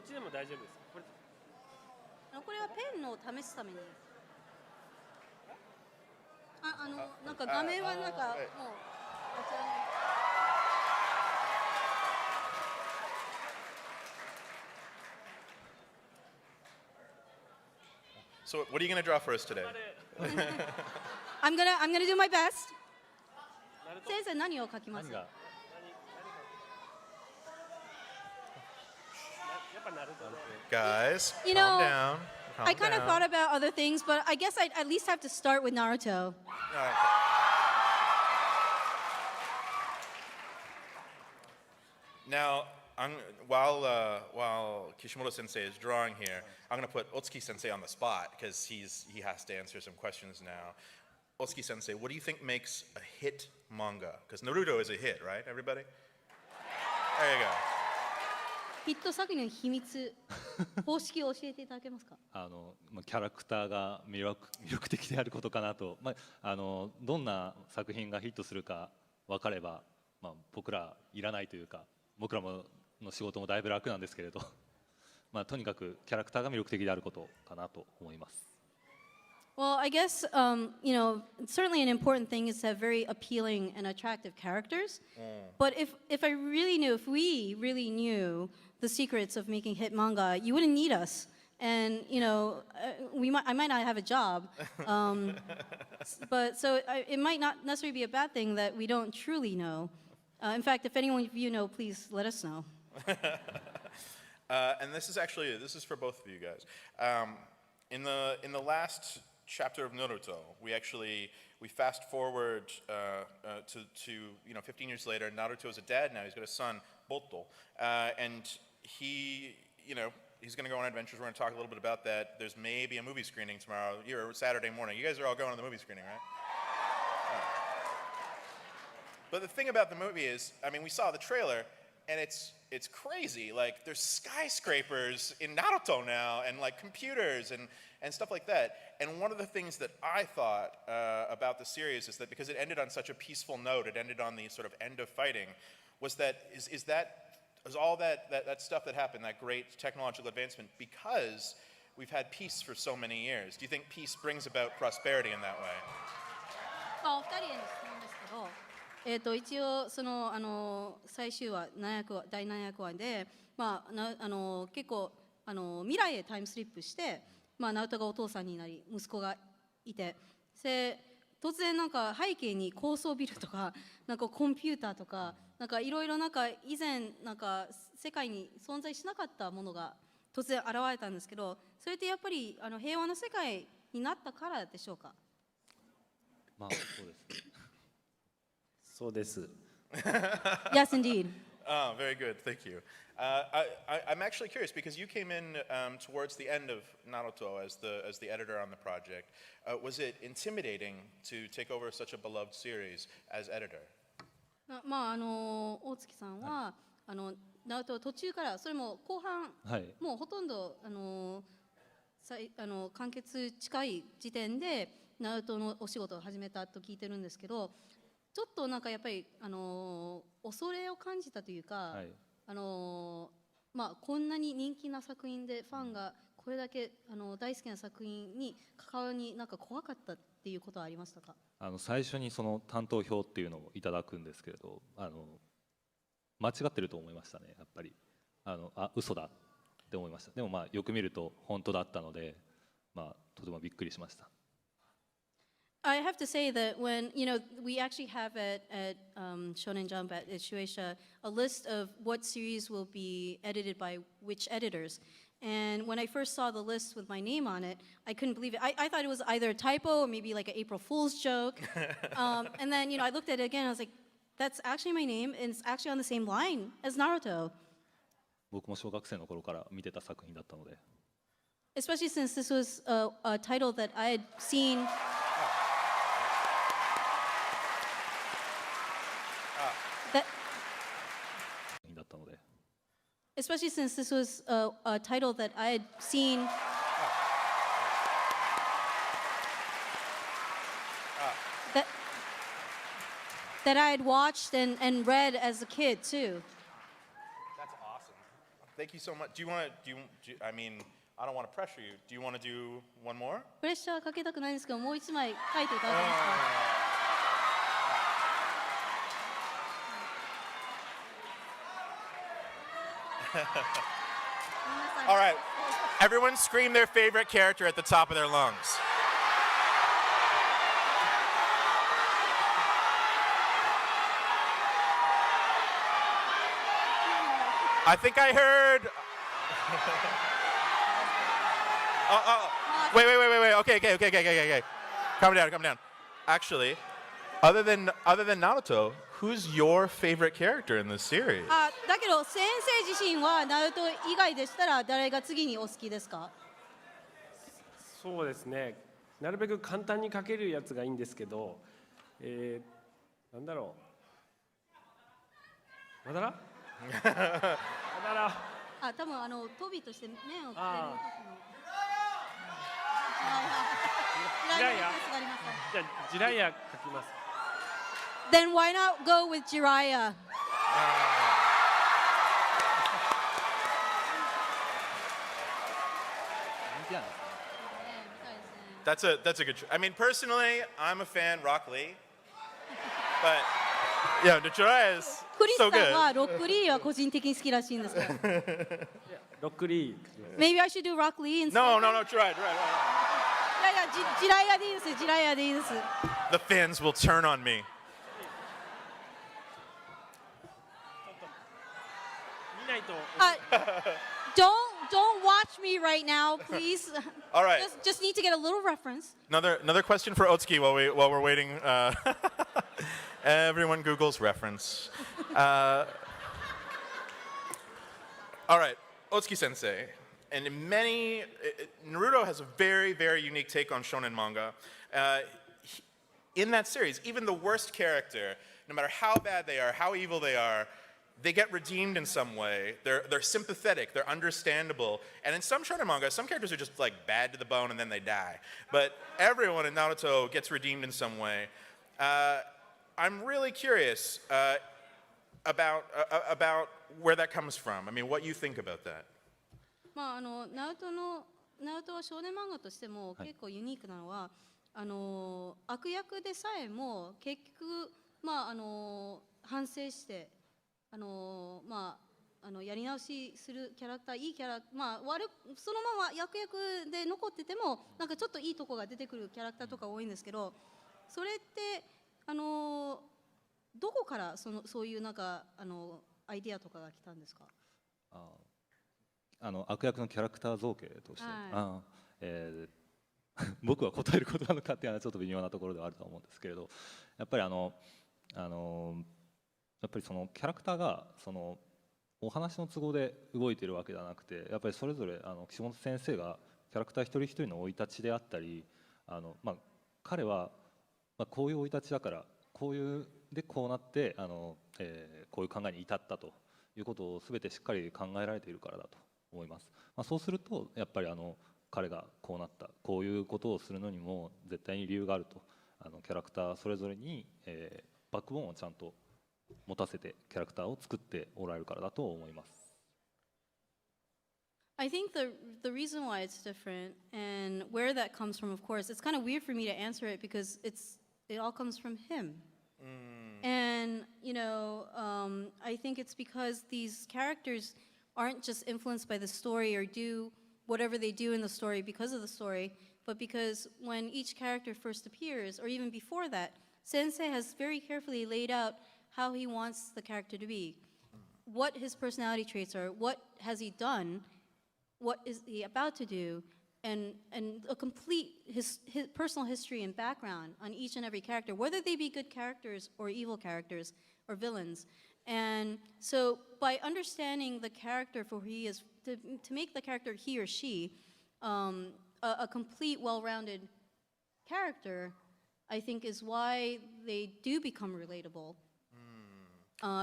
っちでも大丈夫です。これはペンを試すために。なんか画面はなんかもうあちらに。So what are you going to draw for us today? I'm gonna do my best. 先生何を描きます？やっぱナルトで。Guys, You calm know, down. Calm I kind of down. thought about other things, but I guess I'd at least have to start with Naruto. Now, while Kishimoto Sensei is drawing here, I'm going to put Otsuki Sensei on the spot because he has to answer some questions now. Otsuki Sensei, what do you think makes a hit manga? Because Naruto is a hit, right, everybody? There you go. ヒット作品の秘密、方式を教えていただけますか？キャラクターが魅力的であることかなと、どんな作品がヒットするか分かれば、僕らいらないというか、僕らの仕事もだいぶ楽なんですけれど、とにかくキャラクターが魅力的であることかなと思います。Well, I guess certainly an important thing is to have very appealing and attractive characters. But if we really knew the secrets of making hit manga, you wouldn't need us. And I might not have a job. But so it might not necessarily be a bad thing that we don't truly know. In fact, if anyone of you know, please let us know. And this is for both of you guys. In the last chapter of Naruto, we fast forward to 15 years later. Naruto is a dad now. He's got a son, Boto, and he's going to go on adventures. We're going to talk a little bit about that. There's maybe a movie screening tomorrow or Saturday morning. You guys are all going to the movie screening, right? But the thing about the movie is, we saw the trailer, and it's crazy. Like, there's skyscrapers in Naruto now, and like computers and stuff like that. And one of the things that I thought about the series is that because it ended on such a peaceful note, it ended on the sort of end of fighting, was all that stuff that happened, that great technological advancement, because we've had peace for so many years. Do you think peace brings about prosperity in that way? お二人への質問ですけど。一応最終話第7役話で、結構未来へタイムスリップして、ナルトがお父さんになり息子がいて、突然なんか背景に高層ビルとかなんかコンピューターとかなんかいろいろなんか以前なんか世界に存在しなかったものが突然現れたんですけど、それってやっぱり平和な世界になったからでしょうか？そうです。そうです。Yes, indeed. Oh, very good. Thank you. I'm actually curious because you came in towards the end of Naruto as the editor on the project. Was it intimidating to take over such a beloved series as editor? 大月さんはナルト途中からそれも後半、もうほとんど完結近い時点でナルトのお仕事を始めたと聞いてるんですけど。ちょっとなんかやっぱり恐れを感じたというか、こんなに人気な作品でファンがこれだけ大好きな作品に関わるになんか怖かったっていうことはありましたか？最初にその担当表っていうのをいただくんですけれど、間違ってると思いましたね。やっぱり嘘だって思いました。でもよく見ると本当だったので、とてもびっくりしました。I have to say that when we actually have at Shonen Jump at Shueisha a list of what series will be edited by which editors, and when I first saw the list with my name on it, I couldn't believe it. I thought it was either a typo or maybe like an April Fool's joke, and then I looked at it again. I was like, that's actually my name, and it's actually on the same line as Naruto. 僕も小学生の頃から見てた作品だったので。Especially since this was a title that I had seen. Especially since this was a title that I had seen. That I had watched and read as a kid too. That's awesome. Thank you so much. Do you want to, I mean, I don't want to pressure you. Do you want to do one more? プレッシャーかけたくないんですけど、もう一枚書いていただけますか。All right. Everyone scream their favorite character at the top of their lungs. I think I heard. Wait. Okay. Calm down. Actually, other than Naruto, who's your favorite character in this series? あ、だけど先生自身はナルト以外でしたら誰が次にお好きですか？そうですね。なるべく簡単に書けるやつがいいんですけど、なんだろう。まだら？あ、多分トビとして麺を食べる時の。ジライヤ。じゃあジライヤ書きます。Then why not go with Jiraiya? That's a good. I mean, personally, I'm a fan Rock Lee, but yeah, the Jiraiya is クリス so さん good. はロックリーは個人的に好きらしいんですから。ロックリー。Maybe I should do Rock Lee instead. No, Jiraiya. いやジライヤでいいです。ジライヤでいいです。The fans will turn on me. 見ないと。Don't watch me right now, please. All right. Just need to get a little reference. Another question for Otsuki while we're waiting. Everyone Google's reference. All right, Otsuki Sensei. And Naruto has a very, very unique take on shonen manga. In that series, even the worst character, no matter how bad they are, how evil they are, they get redeemed in some way. They're sympathetic, they're understandable. And in some shonen manga, some characters are just like bad to the bone and then they die. But everyone in Naruto gets redeemed in some way. I'm really curious about where that comes from. I mean, what you think about that. まあナルトは少年漫画としても結構ユニークなのは、悪役でさえも結局反省して。やり直しするキャラクター、いいキャラ、そのまま役で残っててもなんかちょっといいとこが出てくるキャラクターとか多いんですけど、それってどこからそういうなんかアイディアとかが来たんですか？悪役のキャラクター造形として、はい、僕は答えることなのかっていうのはちょっと微妙なところではあると思うんですけれど、やっぱりそのキャラクターがお話の都合で動いているわけではなくて、やっぱりそれぞれ岸本先生がキャラクター一人一人の生い立ちであったり、彼はこういう生い立ちだからこうなってこういう考えに至ったということを全てしっかり考えられているからだと思います。そうするとやっぱり彼がこうなった、こういうことをするのにも絶対に理由があると、キャラクターそれぞれにバックボーンをちゃんと持たせてキャラクターを作っておられるからだと思います。I think the reason why it's different and where that comes from, of course, it's kind of weird for me to answer it because it all comes from him. And I think it's because these characters aren't just influenced by the story or do whatever they do in the story because of the story, but because when each character first appears, or even before that, Sensei has very carefully laid out how he wants the character to be, what his personality traits are, what has he done, what is he about to do, and a complete his personal history and background on each and every character, whether they be good characters or evil characters or villains. And so by understanding the character for who he is, to make the character he or she a complete, well-rounded character, I think is why they do become relatable.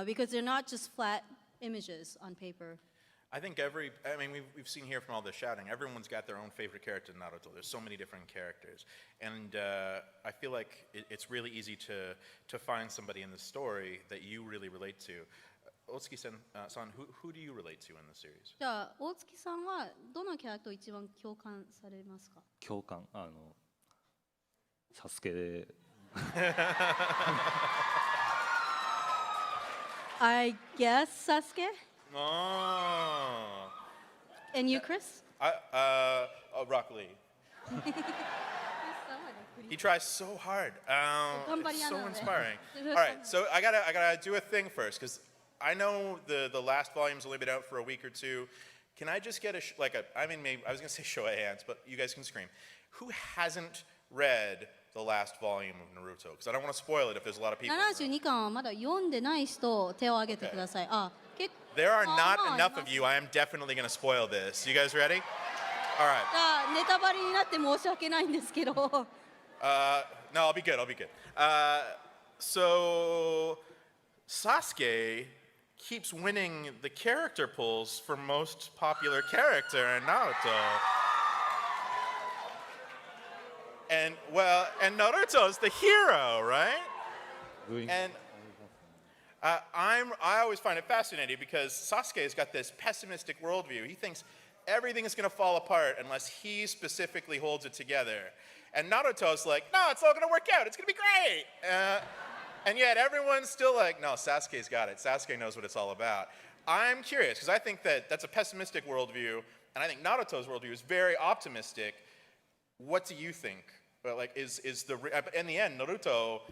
Because they're not just flat images on paper. I think we've seen here from all the shouting, everyone's got their own favorite character in Naruto. There's so many different characters. And I feel like it's really easy to find somebody in the story that you really relate to. Otsuki-san, who do you relate to in the series? じゃあ大月さんはどのキャラクターを一番共感されますか？共感サスケで I guess Sasuke. Oh. And you, Chris? Rock Lee. He tries so hard. It's so inspiring. All right, so I gotta do a thing first because I know the last volume's only been out for a week or two. Can I just get maybe I was gonna say show of hands, but you guys can scream. Who hasn't read the last volume of Naruto? Because I don't want to spoil it if there's a lot of people. 72巻はまだ読んでない人手を挙げてください。あ、結構 There are まあ not まあ enough of you. I am definitely gonna spoil this. You guys ready? All right. じゃあネタバレになって申し訳ないんですけど。No, I'll be good. I'll be good. So Sasuke keeps winning the character polls for most popular character in Naruto. And Naruto's the hero, right? And I always find it fascinating because Sasuke's got this pessimistic worldview. He thinks everything is going to fall apart unless he specifically holds it together. And Naruto's like, no, it's all going to work out. It's going to be great. And yet everyone's still like, no, Sasuke's got it. Sasuke knows what it's all about. I'm curious because I think that's a pessimistic worldview, and I think Naruto's worldview is very optimistic. What do you think? In the end, Naruto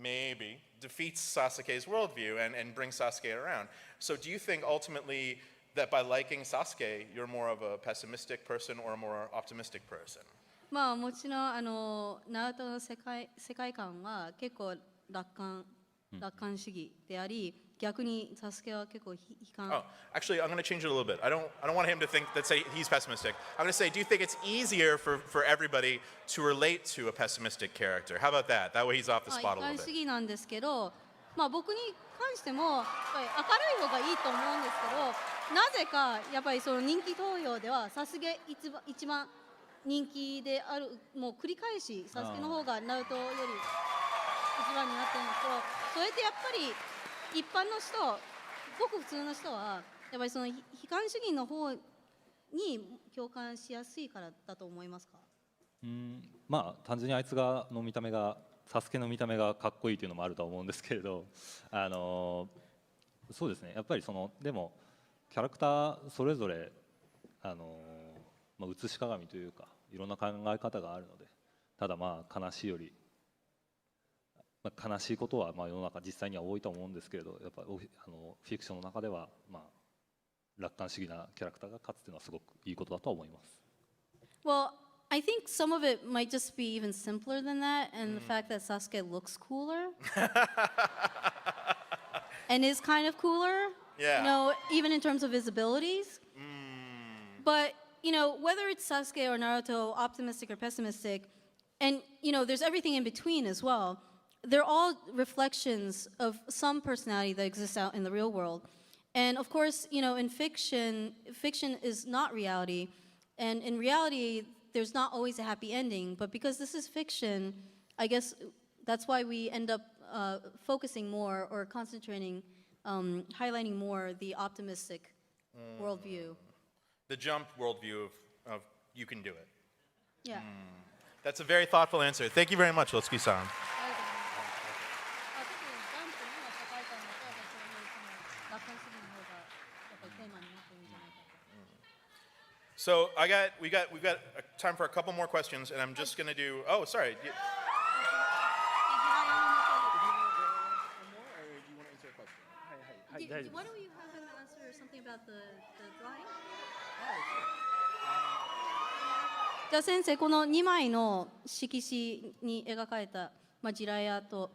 maybe defeats Sasuke's worldview and brings Sasuke around. So do you think ultimately that by liking Sasuke, you're more of a pessimistic person or a more optimistic person? まあもちろんナルトの世界観は結構楽観主義であり、逆にサスケは結構悲観。Oh, actually, I'm going to change it a little bit. I don't want him to think that say he's pessimistic. I'm going to say, do you think it's easier for everybody to relate to a pessimistic character? How about that? That way he's off the 悲 spot a 観 little 主 bit. 義なんですけど、まあ僕に関してもやっぱり明るい方がいいと思うんですけど、なぜかやっぱりその人気投票ではサスケ一番人気である、もう繰り返しサスケの方がナルトより一番になってるんですけど、それってやっぱり一般の人、ごく普通の人はやっぱりその悲観主義の方に共感しやすいからだと思いますか？まあ単純にあいつの見た目がサスケの見た目がかっこいいというのもあるとは思うんですけれど、そうですね、やっぱりでもキャラクターそれぞれ写し鏡というかいろんな考え方があるので、ただまあ悲しいより、悲しいことは世の中実際には多いと思うんですけれど、やっぱりフィクションの中では楽観主義なキャラクターが勝つというのはすごくいいことだと思います。Well, I think some of it might just be even simpler than that, and the fact that Sasuke looks cooler and is kind of cooler, Yeah. you know, even in terms of his abilities. But, you know, whether it's Sasuke or Naruto, optimistic or pessimistic, and, you know, there's everything in between as well, they're all reflections of some personality that exists out in the real world. And of course, you know, in fiction is not reality, and in reality, there's not always a happy ending, but because this is fiction, I guess that's why we end up focusing more or concentrating, highlighting more the optimistic worldview. The jump worldview of you can do it. Yeah. That's a very thoughtful answer. Thank you very much, Otsuki-san. あ、特にジャンプの世界観だとやっぱりそういうその楽観主義の方がやっぱりテーマになってるんじゃないかと。So we've got time for a couple more questions, and I'm just gonna do. Oh, sorry. Why don't you have him answer something about the drawing? じゃあ先生、この2枚の色紙に描かれた、ジラヤと